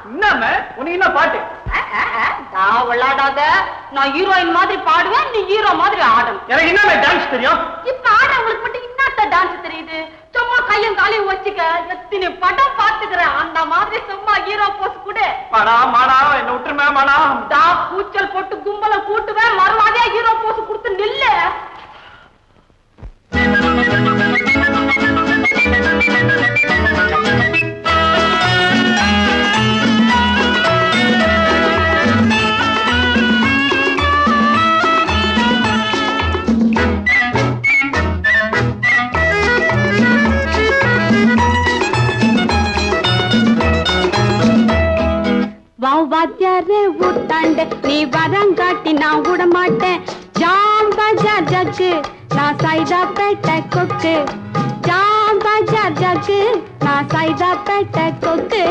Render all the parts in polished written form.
என்னமே உனக்கு என்ன பாட்டு? நான் விளையாடாத. நான் ஹீரோயின் மாதிரி பாடுவேன், நீ ஹீரோ மாதிரி ஆடணும். எனக்கு என்னமே டான்ஸ் தெரியும்? இப்ப ஆடுறவங்களுக்கு மட்டும் என்னத்த டான்ஸ் தெரியுது? சும்மா கையும் காலையும் வச்சுக்க. எத்தனை படம் பாத்துக்கிறேன். அந்த மாதிரி சும்மா ஹீரோ போஸ் கூட. மாடா மாடா என்ன விட்டுருமே மாடா. கூச்சல் போட்டு கும்பலை கூட்டுவேன். மறுவாதியா ஹீரோ போஸ் கொடுத்து நில்லு. வாத்தியாரே ஊட்டாண்ட நீ வரங்காட்டி நான் விட மாட்டேன். ஜாம் பஜார் ஜக்கு நான் சைதா பேட்டை கொக்கு. ஜாம் பஜார் ஜக்கு நான் சைதா பேட்டை கொக்கு.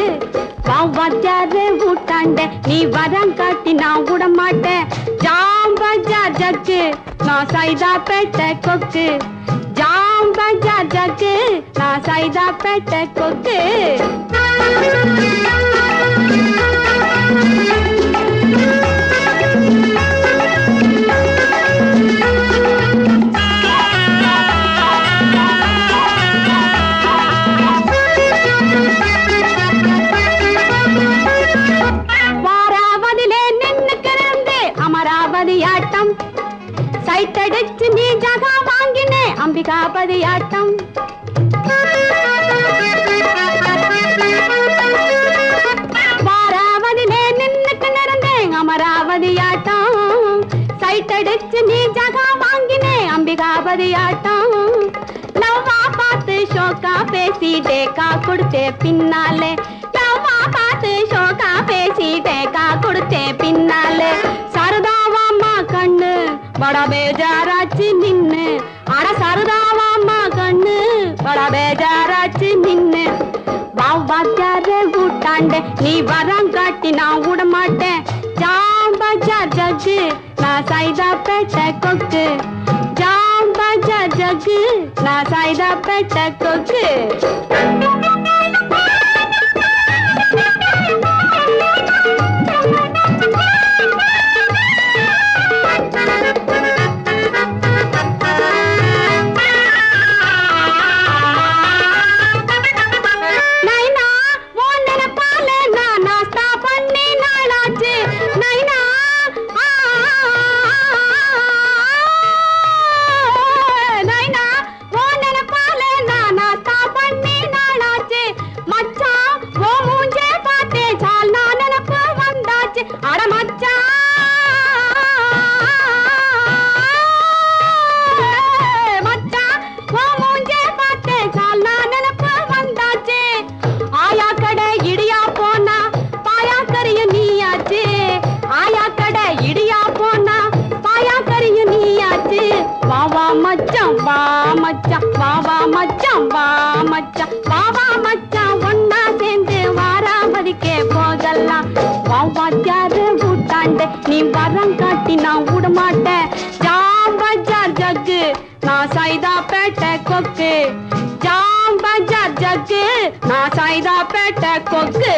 வாத்தியாரே ஊட்டாண்ட நீ வரங்காட்டி நான் விட மாட்டேன். ஜாம் பஜார் ஜக்கு நான் சைதா பேட்டை கொக்கு. ஜாம் பஜார் ஜக்கு நான் சைதா பேட்டை கொக்கு. அமராவதியாட்டம் சைட்டடிச்சு நீ ஜகா வாங்கினே. அம்பிகாபதியாட்டம் வாராவதிலே நின்னுக்கு நிறந்தேன். அமராவதியாட்டம் சைட்டடிச்சு நீ ஜகா வாங்கினே. அம்பிகாபதியாட்டம் லவ்வா பார்த்து ஷோக்கா பேசி டேக்கா கொடுத்தே பின்னாலே. லவ்வா பார்த்து ஷோக்கா பேசி டேக்கா கொடுத்தே பின்னாலே. சரதாவாம்மா கண்ணு பட பேஜாராச்சு நின்னு. அட சரதாவாம்மா கண்ணு பட பேஜாராச்சு நின்னு. வாத்தியாரே ஊட்டாண்ட நீ வரங்காட்டி நான் விட மாட்டேன். ஜாம் பஜார் ஜக்கு நான் சைதா பேட்டை கொக்கு. ஜாம் பஜார் ஜக்கு நான் சைதா பேட்டை கொக்கு. ஒன்னா சேர்ந்து வாராமதிக்கே போகலாம். வாத்தியாரே ஊட்டாண்ட நீ வரங்காட்டி நான் விட மாட்டேன். ஜாம் பஜார் ஜக்கு நான் சைதா பேட்டை கொக்கு. ஜாம் பஜார் ஜக்கு நான் சைதா பேட்டை கொக்கு.